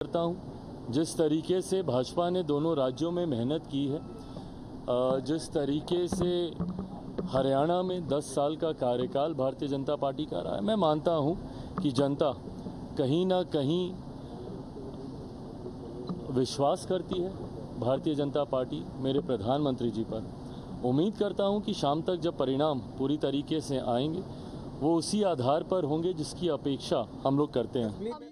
करता हूं। जिस तरीके से भाजपा ने दोनों राज्यों में मेहनत की है, जिस तरीके से हरियाणा में 10 साल का कार्यकाल भारतीय जनता पार्टी का रहा है, मैं मानता हूं कि जनता कहीं ना कहीं विश्वास करती है भारतीय जनता पार्टी मेरे प्रधानमंत्री जी पर। उम्मीद करता हूं कि शाम तक जब परिणाम पूरी तरीके से आएंगे वो उसी आधार पर होंगे जिसकी अपेक्षा हम लोग करते हैं।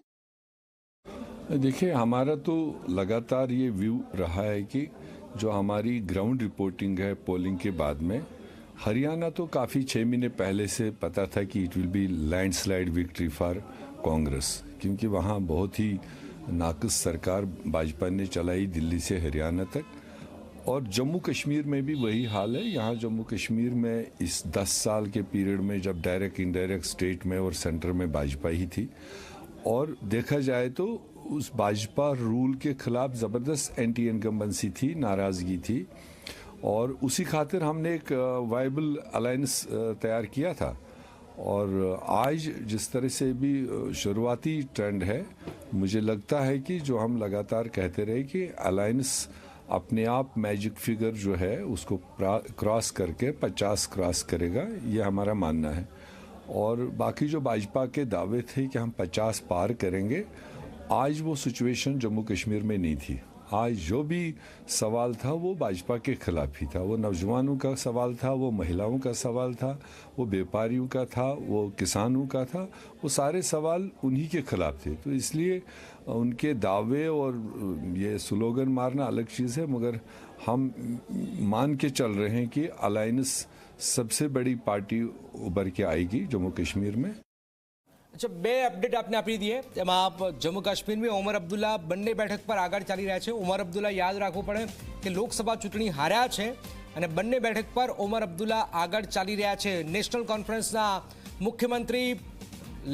देखिए, हमारा तो लगातार ये व्यू रहा है कि जो हमारी ग्राउंड रिपोर्टिंग है पोलिंग के बाद में, हरियाणा तो काफ़ी 6 महीने पहले से पता था कि it will be landslide victory for Congress, क्योंकि वहाँ बहुत ही नाक़िस सरकार भाजपा ने चलाई दिल्ली से हरियाणा तक। और जम्मू कश्मीर में भी वही हाल है। यहाँ जम्मू कश्मीर में इस 10 साल के पीरियड में जब डायरेक्ट इनडायरेक्ट स्टेट में और सेंटर में भाजपा ही थी, और देखा जाए तो उस भाजपा रूल के खिलाफ ज़बरदस्त एंटी इनकम्बेंसी थी, नाराज़गी थी, और उसी खातिर हमने एक वायबल अलायंस तैयार किया था। और आज जिस तरह से भी शुरुआती ट्रेंड है, मुझे लगता है कि जो हम लगातार कहते रहे कि अलायंस अपने आप मैजिक फिगर जो है उसको क्रॉस करके 50 क्रॉस करेगा, ये हमारा मानना है। और बाकी जो भाजपा के दावे थे कि हम 50 पार करेंगे, आज वो सिचुएशन जम्मू कश्मीर में नहीं थी। आज जो भी सवाल था वो भाजपा के खिलाफ ही था। वो नौजवानों का सवाल था, वो महिलाओं का सवाल था, वो व्यापारियों का था, वो किसानों का था। वो सारे सवाल उन्हीं के खिलाफ थे। तो इसलिए उनके दावे और ये स्लोगन मारना अलग चीज़ है, मगर हम मान के चल रहे हैं कि अलायंस सबसे बड़ी पार्टी उभर के आएगी जम्मू कश्मीर में। अच्छा, બે અપડેટ આપને આપી દઈએ। તેમાં આપ જમ્મુ કાશ્મીરમાં ઉમર અબ્દુલ્લા બંને બેઠક પર આગળ ચાલી રહ્યા છે। ઉમર અબ્દુલ્લા યાદ રાખવું પડે કે લોકસભા ચૂંટણી હાર્યા છે અને બંને બેઠક પર ઉમર અબ્દુલ્લા આગળ ચાલી રહ્યા છે। નેશનલ કોન્ફરન્સના મુખ્યમંત્રી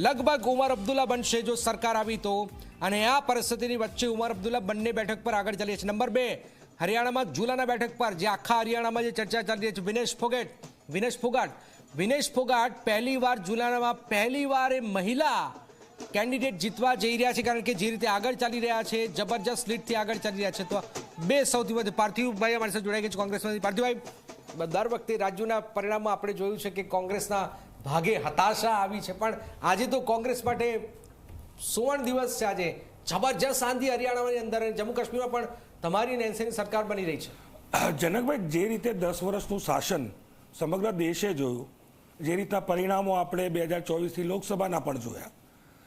લગભગ ઉમર અબ્દુલ્લા બનશે જો સરકાર આવી તો, અને આ પરિસ્થિતિની વચ્ચે ઉમર અબ્દુલ્લા બંને બેઠક પર આગળ ચાલી છે। નંબર 2, હરિયાણામાં ઝુલાના બેઠક પર જે આખા હરિયાણામાં જે ચર્ચા ચાલી રહી છે, વિનેશ ફોગાટ પહેલી વાર ઝુલાનામાં પહેલી વાર એ મહિલા કેન્ડિડેટ જીતવા જઈ રહ્યા છે, કારણ કે જે રીતે આગળ ચાલી રહ્યા છે, જબરજસ્ત લીડથી આગળ ચાલી રહ્યા છે। તો બે સૌથી વધુ પાર્થિવભાઈ અમારી સાથે જોડાઈ ગયા છે કોંગ્રેસમાંથી। પાર્થિવભાઈ, દર વખતે રાજ્યોના પરિણામમાં આપણે જોયું છે કે કોંગ્રેસના ભાગે હતાશા આવી છે, પણ આજે તો કોંગ્રેસ માટે સુવર્ણ દિવસ છે। આજે જબરજસ્ત આંધી હરિયાણાની અંદર, જમ્મુ કાશ્મીરમાં પણ તમારી અને એનસીની સરકાર બની રહી છે। જનકભાઈ, જે રીતે 10 વર્ષનું શાસન સમગ્ર દેશે જોયું, જે રીતના પરિણામો આપણે 2024થી લોકસભાના પણ જોયા,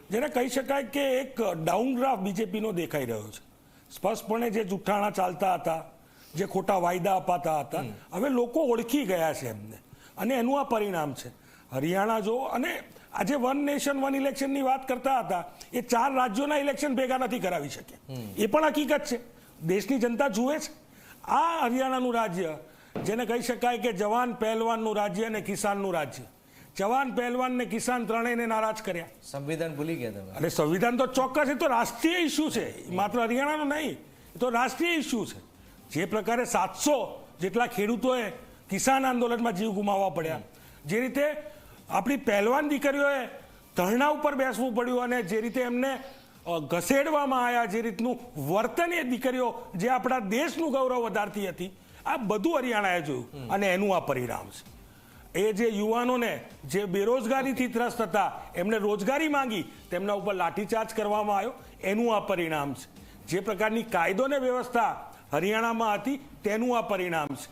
જેને કહી શકાય કે એક ડાઉનગ્રાફ બીજેપીનો દેખાઈ રહ્યો છે। સ્પષ્ટપણે જે જુઠ્ઠાણા ચાલતા હતા, જે ખોટા વાયદા અપાતા હતા, હવે લોકો ઓળખી ગયા છે એમને, અને એનું આ પરિણામ છે। હરિયાણા જો, અને આજે વન નેશન વન ઇલેક્શનની વાત કરતા હતા, એ 4 રાજ્યોના ઇલેક્શન ભેગા નથી કરાવી શકે, એ પણ હકીકત છે। દેશની જનતા જુએ છે આ હરિયાણાનું રાજ્ય, જેને કહી શકાય કે જવાન પહેલવાનનું રાજ્ય અને કિસાનનું રાજ્ય। જવાન પહેલવાન ને કિસાન ત્રણેયને નારાજ કર્યા। સંવિધાન ભૂલી ગયા તમે? અરે સંવિધાન તો ચોક્કસ, એ તો રાષ્ટ્રીય ઇસ્યુ છે, માત્ર હરિયાણાનો નહીં, એ તો રાષ્ટ્રીય ઇસ્યુ છે। જે પ્રકારે 700 જેટલા ખેડૂતોએ કિસાન આંદોલનમાં જીવ ગુમાવવા પડ્યા, જે રીતે આપણી પહેલવાન દીકરીઓએ ધરણા ઉપર બેસવું પડ્યું, અને જે રીતે એમને ઘસેડવામાં આવ્યા, જે રીતનું વર્તન એ દીકરીઓ જે આપણા દેશનું ગૌરવ વધારતી હતી, આ બધું હરિયાણાએ જોયું, અને એનું આ પરિણામ છે। એ જે યુવાનોને જે બેરોજગારીથી ત્રસ્ત હતા, એમને રોજગારી માંગી, તેમના ઉપર લાઠીચાર્જ કરવામાં આવ્યો, એનું આ પરિણામ છે। જે પ્રકારની કાયદો ને વ્યવસ્થા હરિયાણામાં હતી, તેનું આ પરિણામ છે।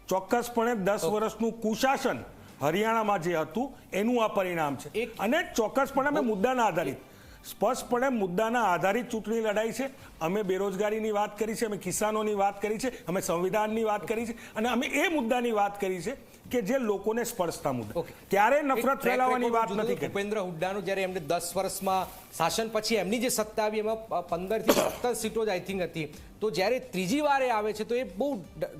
ચોક્કસપણે 10 વર્ષનું કુશાસન હરિયાણામાં જે હતું એનું આ પરિણામ છે। અને ચોક્કસપણે અમે મુદ્દાના આધારિત, સ્પષ્ટપણે મુદ્દાના આધારિત ચૂંટણી લડાઈ છે। અમે બેરોજગારીની વાત કરી છે, અમે કિસાનોની વાત કરી છે, અમે સંવિધાનની વાત કરી છે, અને અમે એ મુદ્દાની વાત કરી છે કે જે લોકોને સ્પર્શતા મુદ્દા, ત્યારે નફરત ફેલાવવાની વાત નથી કરી। ભૂપેન્દ્ર હુડ્ડાનું જ્યારે એમને 10 વર્ષમાં શાસન પછી એમની જે સત્તા આવી, એમાં 15 થી 17 સીટો જ આઈ થિંક હતી, તો જ્યારે ત્રીજી વારે આવે છે તો એ બહુ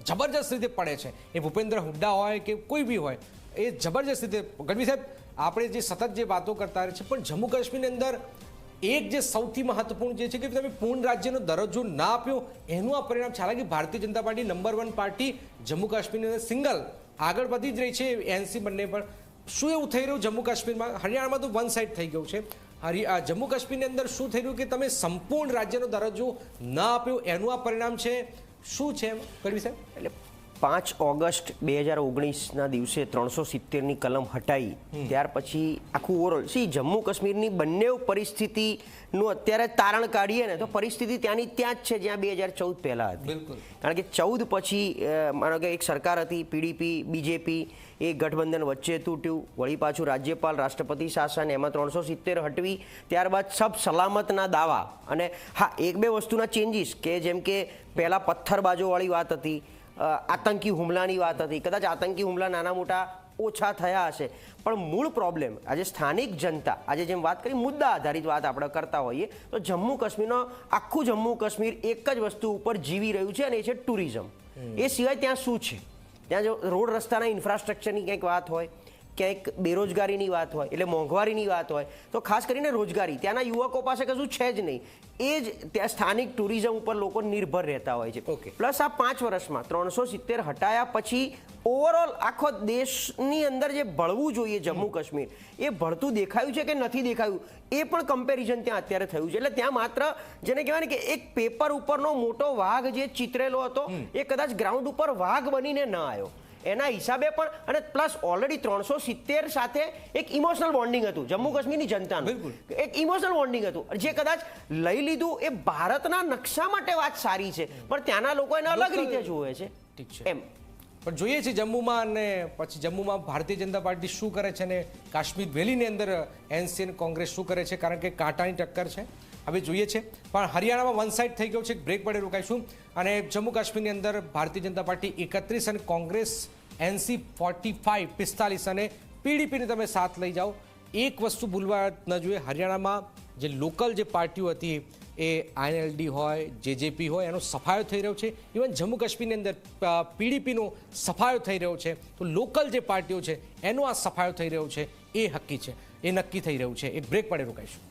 જબરજસ્ત રીતે પડે છે। એ ભૂપેન્દ્ર હુડ્ડા હોય કે કોઈ બી હોય, એ જબરજસ્ત રીતે। ગઢવી સાહેબ, આપણે જે સતત જે વાતો કરતા રહે છે, પણ જમ્મુ કાશ્મીરની અંદર એક જે સૌથી મહત્વપૂર્ણ જે છે કે તમે પૂર્ણ રાજ્યનો દરજ્જો ના આપ્યો, એનું આ પરિણામ છે। હાલાકી Bharatiya Janata party number 1 party Jammu કાશ્મીરની અંદર સિંગલ આગળ વધી જ રહી છે, એનસી બંને પર। શું એવું થઈ રહ્યું જમ્મુ કાશ્મીરમાં? હરિયાણામાં તો વન સાઇડ થઈ ગયું છે, જમ્મુ કાશ્મીરની અંદર શું થઈ રહ્યું કે તમે સંપૂર્ણ રાજ્યનો દરજ્જો ન આપ્યો એનું આ પરિણામ છે, શું છે ગઢવી સાહેબ? એટલે 5 ઓગસ્ટ 2019ના દિવસે 370ની કલમ હટાઈ ત્યાર પછી આખું ઓવરઓલ જમ્મુ કાશ્મીરની બંને પરિસ્થિતિનું અત્યારે તારણ કાઢીએ ને તો પરિસ્થિતિ ત્યાંની ત્યાં જ છે જ્યાં 2014 પહેલાં હતી. કારણ કે 14 પછી માનો કે એક સરકાર હતી પીડીપી બીજેપી, એ ગઠબંધન વચ્ચે તૂટ્યું, વળી પાછું રાજ્યપાલ રાષ્ટ્રપતિ શાસન, એમાં 370 હટવી, ત્યારબાદ સબ સલામતના દાવા. અને હા, એક બે વસ્તુના ચેન્જીસ કે જેમ કે પહેલાં પથ્થરબાજોવાળી વાત હતી, આતંકી હુમલાની વાત હતી, કદાચ આતંકી હુમલા નાના મોટા ઓછા થયા હશે, પણ મૂળ પ્રોબ્લેમ આજે સ્થાનિક જનતા, આજે જેમ વાત કરી મુદ્દા આધારિત વાત આપણે કરતા હોઈએ તો જમ્મુ કાશ્મીરનો આખું જમ્મુ કાશ્મીર એક જ વસ્તુ ઉપર જીવી રહ્યું છે અને એ છે ટુરિઝમ. એ સિવાય ત્યાં શું છે? ત્યાં જો રોડ રસ્તાના ઇન્ફ્રાસ્ટ્રક્ચરની કંઈક વાત હોય, ક્યાંક બેરોજગારીની વાત હોય, એટલે મોંઘવારીની વાત હોય, તો ખાસ કરીને રોજગારી ત્યાંના યુવકો પાસે કશું છે જ નહીં. એ જ ત્યાં સ્થાનિક ટુરિઝમ ઉપર લોકો નિર્ભર રહેતા હોય છે. પ્લસ આ 5 વર્ષમાં 370 હટાયા પછી ઓવરઓલ આખો દેશની અંદર જે ભળવું જોઈએ જમ્મુ કાશ્મીર, એ ભળતું દેખાયું છે કે નથી દેખાયું એ પણ કમ્પેરિઝન ત્યાં અત્યારે થયું છે. એટલે ત્યાં માત્ર જેને કહેવાય ને કે એક પેપર ઉપરનો મોટો વાઘ જે ચિતરેલો હતો એ કદાચ ગ્રાઉન્ડ ઉપર વાઘ બનીને ન આવ્યો, એના હિસાબે પણ. અને પ્લસ ઓલરેડી 370 સાથે એક ઇમોશનલ બોન્ડિંગ હતું જમ્મુ કાશ્મીરની જનતાનું, એક ઇમોશનલ બોન્ડિંગ હતું જે કદાચ લઈ લીધું. એ ભારતના નકશા માટે વાત સારી છે પણ ત્યાંના લોકો એને અલગ રીતે જુએ છે. ઠીક છે એમ પણ જોઈએ છે જમ્મુમાં, અને પછી જમ્મુમાં ભારતીય જનતા પાર્ટી શું કરે છે અને કાશ્મીર વેલીની અંદર એનસી અને કોંગ્રેસ શું કરે છે, કારણ કે કાંટાની ટક્કર છે. હવે જોઈએ છે. પણ હરિયાણામાં વન સાઇડ થઈ ગયો છે, બ્રેક પડે રોકાઈશું. અને જમ્મુ કાશ્મીરની અંદર ભારતીય જનતા પાર્ટી 31 અને કોંગ્રેસ એનસી 45 અને પીડીપીને તમે સાથ લઈ જાઓ. એક વસ્તુ ભૂલવા ન જોઈએ, હરિયાણામાં જે લોકલ જે પાર્ટીઓ હતી એ આઈએનએલડી હોય, જેજેપી હોય, એનો સફાયો થઈ રહ્યો છે. ઇવન જમ્મુ કાશ્મીરની અંદર પીડીપીનો સફાયો થઈ રહ્યો છે. તો લોકલ જે પાર્ટીઓ છે એનો આ સફાયો થઈ રહ્યો છે એ હક્કી છે, એ નક્કી થઈ રહ્યું છે. એક બ્રેક પડે રોકાઈશું.